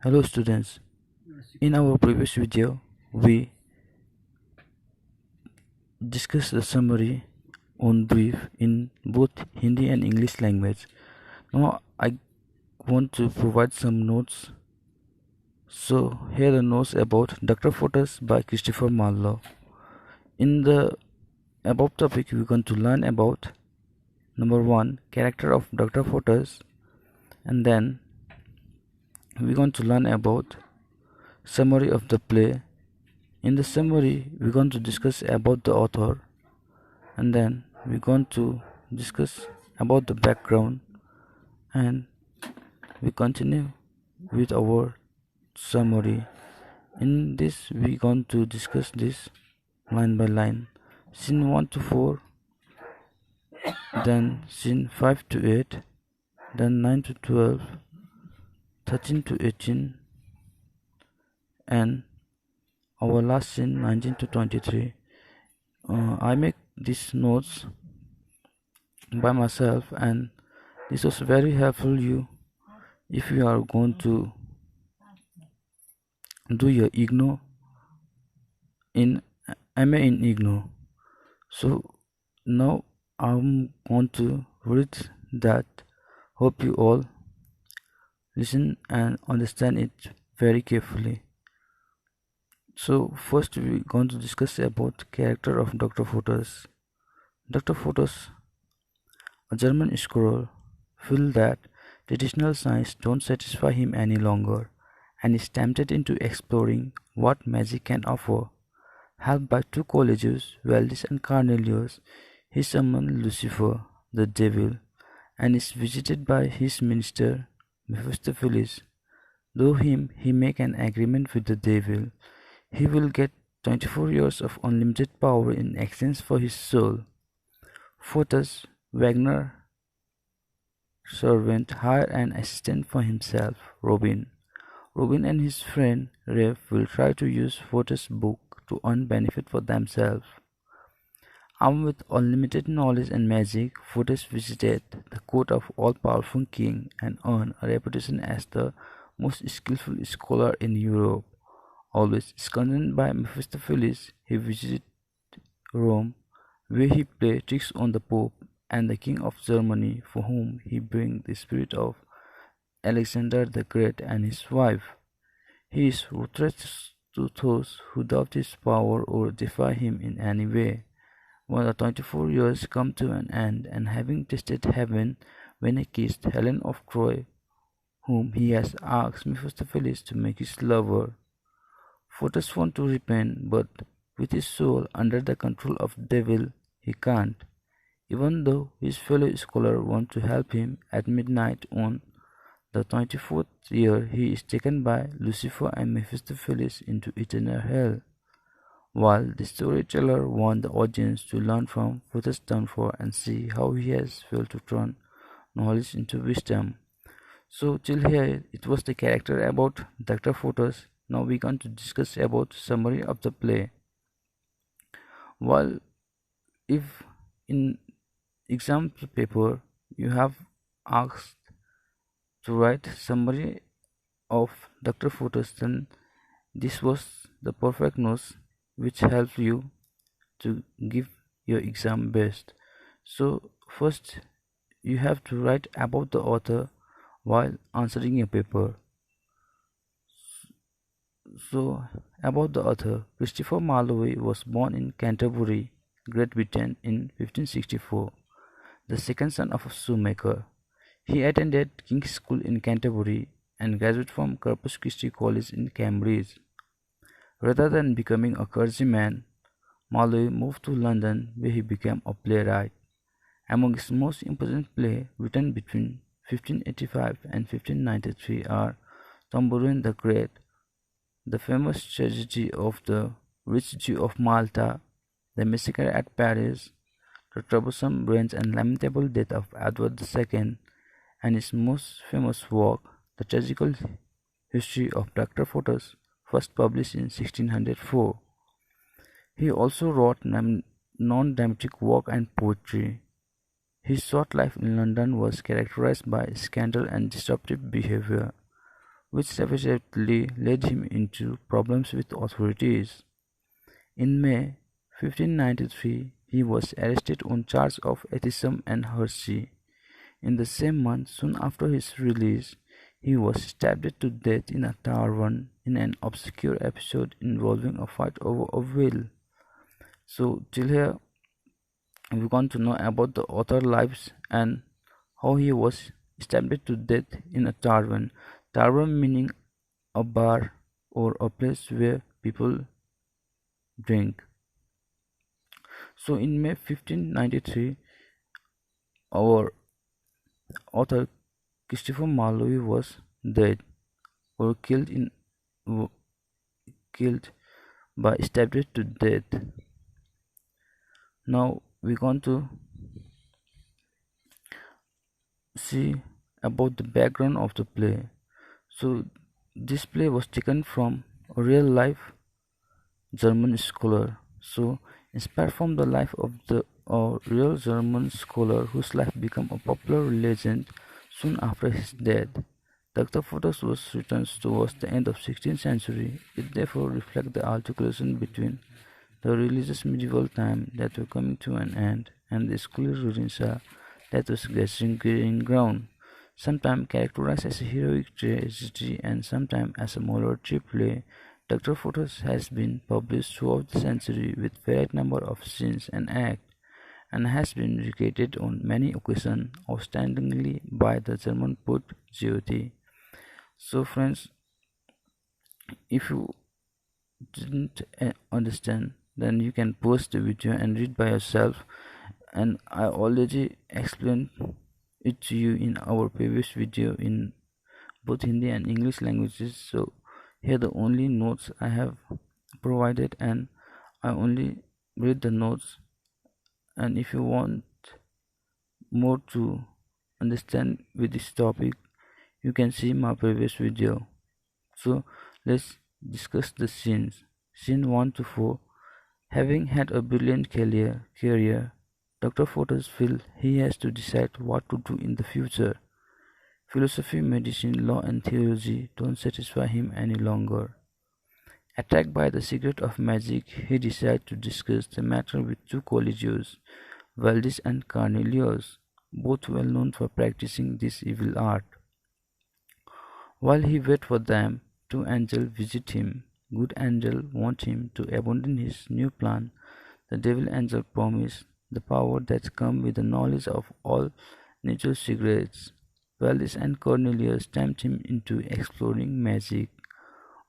Hello students, in our previous video we discussed the summary on brief in both Hindi and English language. Now I want to provide some notes. So here are the notes about Dr. Photos by Christopher Marlowe. In the above topic we're going to learn about number 1 character of Dr. Photos, and then we're going to learn about summary of the play. In the summary we're going to discuss about the author, and then we're going to discuss about the background, and we continue with our summary. In this we're going to discuss this line by line, scene 1 to 4, then scene 5 to 8, then 9 to 12, 13 to 18, and our last scene 19 to 23. I make these notes by myself, and this was very helpful you if you are going to do your IGNO in MA in IGNO. So now I'm going to read that. Hope you all listen and understand it very carefully. So first we're going to discuss about character of Dr. Photos. Dr. Photos, a German scholar, feels that traditional science don't satisfy him any longer and is tempted into exploring what magic can offer. Helped by two colleagues, Valdis and Cornelius, he summons Lucifer, the devil, and is visited by his minister Mephistopheles. Though he make an agreement with the devil, he will get 24 years of unlimited power in exchange for his soul. Photos, Wagner servant hire an assistant for himself, Robin. Robin and his friend Rafe will try to use Photos' book to earn benefit for themselves. Armed with unlimited knowledge and magic, Photos visited the court of all-powerful king and earned a reputation as the most skillful scholar in Europe. Always scorned by Mephistopheles, he visited Rome, where he played tricks on the Pope and the King of Germany, for whom he brings the spirit of Alexander the Great and his wife. He is ruthless to those who doubt his power or defy him in any way. When the 24 years come to an end, and having tasted heaven when he kissed Helen of Troy, whom he has asked Mephistopheles to make his lover, Photos wants to repent, but with his soul under the control of the devil, he can't. Even though his fellow scholar want to help him, at midnight on the 24th year, he is taken by Lucifer and Mephistopheles into eternal hell. While the storyteller wants the audience to learn from Photos' downfall and see how he has failed to turn knowledge into wisdom. So till here it was the character about Dr. Photos. Now we're going to discuss about summary of the play. While if in exam paper you have asked to write summary of Dr. Photos, then this was the perfect notes which helps you to give your exam best. So first you have to write about the author while answering your paper. So about the author, Christopher Marlowe was born in Canterbury, Great Britain in 1564, the second son of a shoemaker. He attended King's School in Canterbury and graduated from Corpus Christi College in Cambridge. Rather than becoming a clergyman, Marlowe moved to London, where he became a playwright. Among his most important plays written between 1585 and 1593 are Tambourine the Great, the famous tragedy of the Rich Jew of Malta, the massacre at Paris, the troublesome reign and lamentable death of Edward II, and his most famous work, The Tragical History of Dr. Photos, first published in 1604. He also wrote non-dramatic work and poetry. His short life in London was characterized by scandal and disruptive behavior. which subsequently led him into problems with authorities. In May 1593, he was arrested on charge of atheism and heresy. In the same month, soon after his release, he was stabbed to death in a tavern in an obscure episode involving a fight over a will. So, till here, we want to know about the author's lives and how he was stabbed to death in a tavern. Tavern meaning a bar or a place where people drink. So, in May 1593, our author Christopher Marlowe was dead or killed by stabbed to death. Now we're going to see about the background of the play. So this play was taken from a real life German scholar. So inspired from the life of the real German scholar whose life became a popular legend soon after his death. Dr. Photos was written towards the end of 16th century. It therefore reflects the articulation between the religious medieval time that were coming to an end and the scholar Rurinsa that was gaining ground, sometimes characterized as a heroic tragedy and sometimes as a military play. Dr. Photos has been published throughout the century with varied number of scenes and acts and has been recreated on many occasions outstandingly by the German poet Goethe. So friends, if you didn't understand, then you can pause the video and read by yourself, and I already explained it to you in our previous video in both Hindi and English languages. So here the only notes I have provided, and I only read the notes, and if you want more to understand with this topic, you can see my previous video. So let's discuss the scenes. Scene 1 to 4. Having had a brilliant career, Dr. Photos feels he has to decide what to do in the future. Philosophy, medicine, law and theology don't satisfy him any longer. Attracted by the secret of magic, he decides to discuss the matter with two collegios, Valdis and Cornelius, both well known for practicing this evil art. While he waits for them, two angels visit him. Good angel want him to abandon his new plan. The devil angel promise the power that comes with the knowledge of all nature's secrets. Valdis and Cornelius tempt him into exploring magic,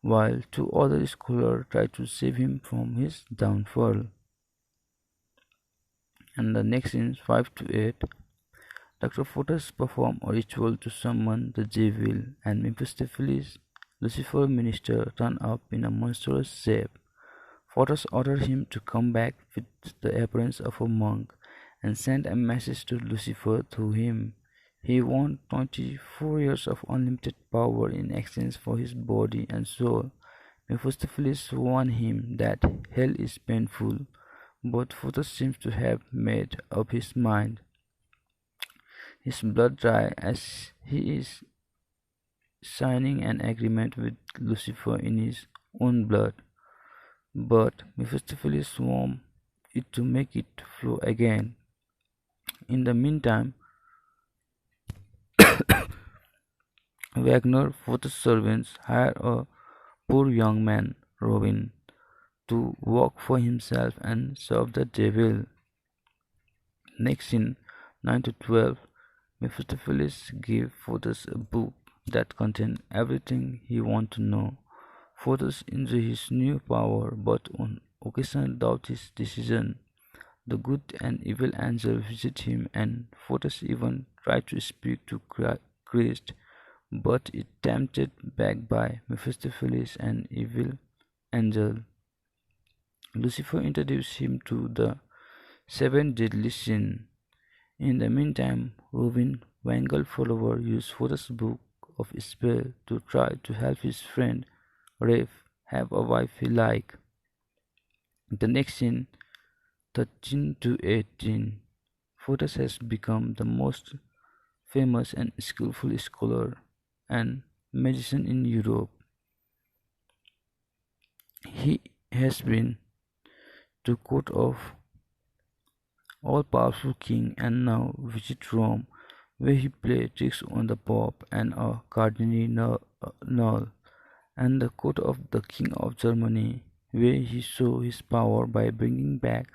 while two other scholars try to save him from his downfall. And the next in 5 to 8, Dr. Photos performs a ritual to summon the devil, and Mephistopheles, Lucifer's minister, turns up in a monstrous shape. Photos orders him to come back with the appearance of a monk and send a message to Lucifer through him. He wants 24 years of unlimited power in exchange for his body and soul. Mephistopheles warns him that hell is painful, but Photos seems to have made up his mind. His blood dry as he is signing an agreement with Lucifer in his own blood, but Mephistopheles wants it to make it flow again. In the meantime, Wagner Photos servants hire a poor young man, Robin, to work for himself and serve the devil. Next in 9 to 12, Mephistopheles gives Photos a book that contains everything he wants to know. Photos enjoys his new power, but on occasion doubts his decision. The good and evil angel visit him, and Photos even tries to speak to Christ, but is tempted back by Mephistopheles and evil angel. Lucifer introduces him to the seven deadly sins. In the meantime, Robin, Wangle follower, uses Photos' book of spell to try to help his friend Rafe have a wife he likes. The next scene, 13 to 18, Photos has become the most famous and skillful scholar, and magician in Europe. He has been to court of all-powerful king and now visit Rome, where he played tricks on the Pope and a cardinal null, and the court of the King of Germany, where he showed his power by bringing back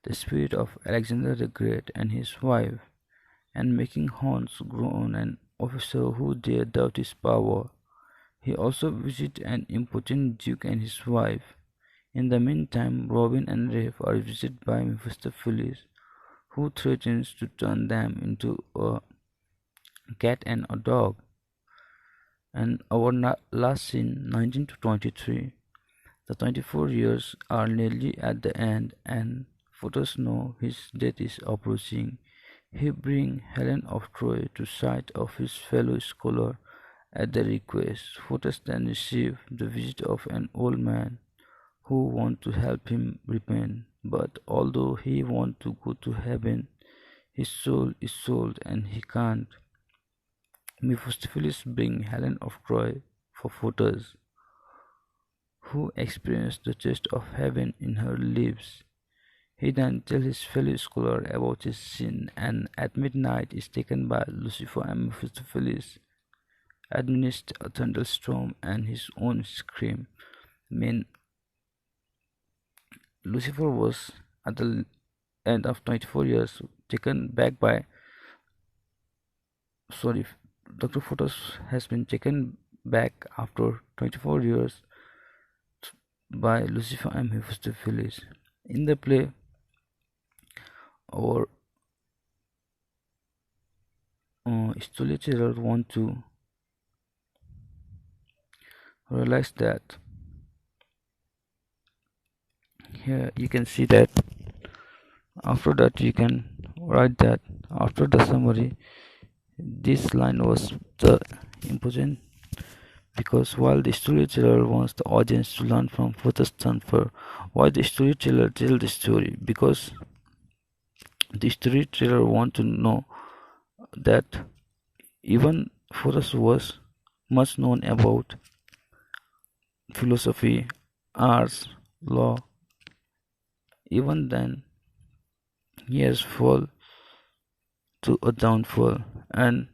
the spirit of Alexander the Great and his wife, and making Hans groan an officer who dared doubt his power. He also visited an impotent duke and his wife. In the meantime, Robin and Rafe are visited by Mephistopheles, who threatens to turn them into a cat and a dog. And our last scene, 19 to 23. The 24 years are nearly at the end, and Photos know his death is approaching. He brings Helen of Troy to sight of his fellow scholar at their request. Photos then receives the visit of an old man who wants to help him repent, but although he wants to go to heaven, his soul is sold and he can't. Mephistopheles brings Helen of Troy for Photos, who experienced the taste of heaven in her lips. He then tells his fellow scholar about his sin, and at midnight is taken by Lucifer and Mephistopheles, administers a thunderstorm and his own scream. Mean Lucifer was at the end of 24 years taken back by sorry Dr. Photos has been taken back after 24 years by Lucifer and Mephistopheles. In the play, our storyteller want to realize that here you can see that after that you can write that after the summary this line was the important because while the storyteller wants the audience to learn from Photos transfer, why the storyteller tell the story? Because the storyteller want to know that even Photos was much known about philosophy, arts, law. Even then, he has fall to a downfall, and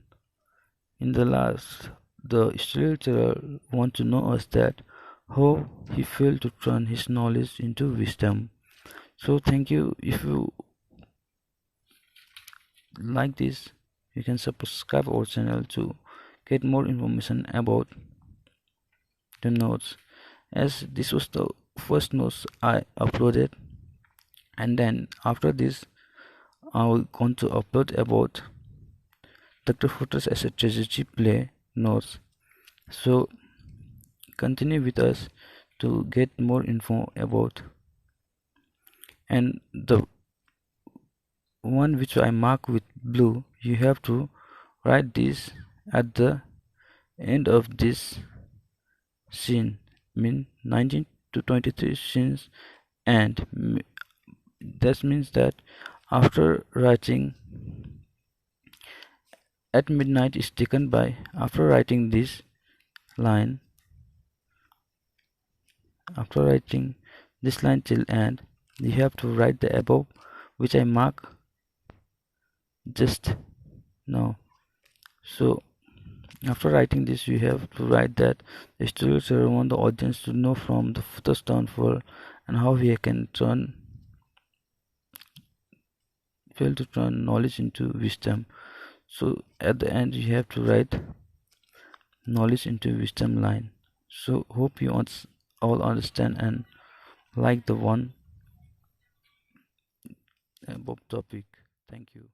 in the last, the storyteller want to know us that how he failed to turn his knowledge into wisdom. So thank you. If you like this, you can subscribe our channel to get more information about the notes, as this was the first notes I uploaded, and then after this I will going to upload about Dr. Photos as a tragedy play notes. So continue with us to get more info about, and the one which I mark with blue, you have to write this at the end of this scene, mean 19 to 23 scenes, and that means that after writing at midnight is taken by after writing this line, after writing this line till end, you have to write the above which I mark just now. So after writing this, you have to write that the storyteller want the audience to know from the Photos downfall and how he can fail to turn knowledge into wisdom. So at the end, you have to write knowledge into wisdom line. So hope you all understand and like the one above topic. Thank you.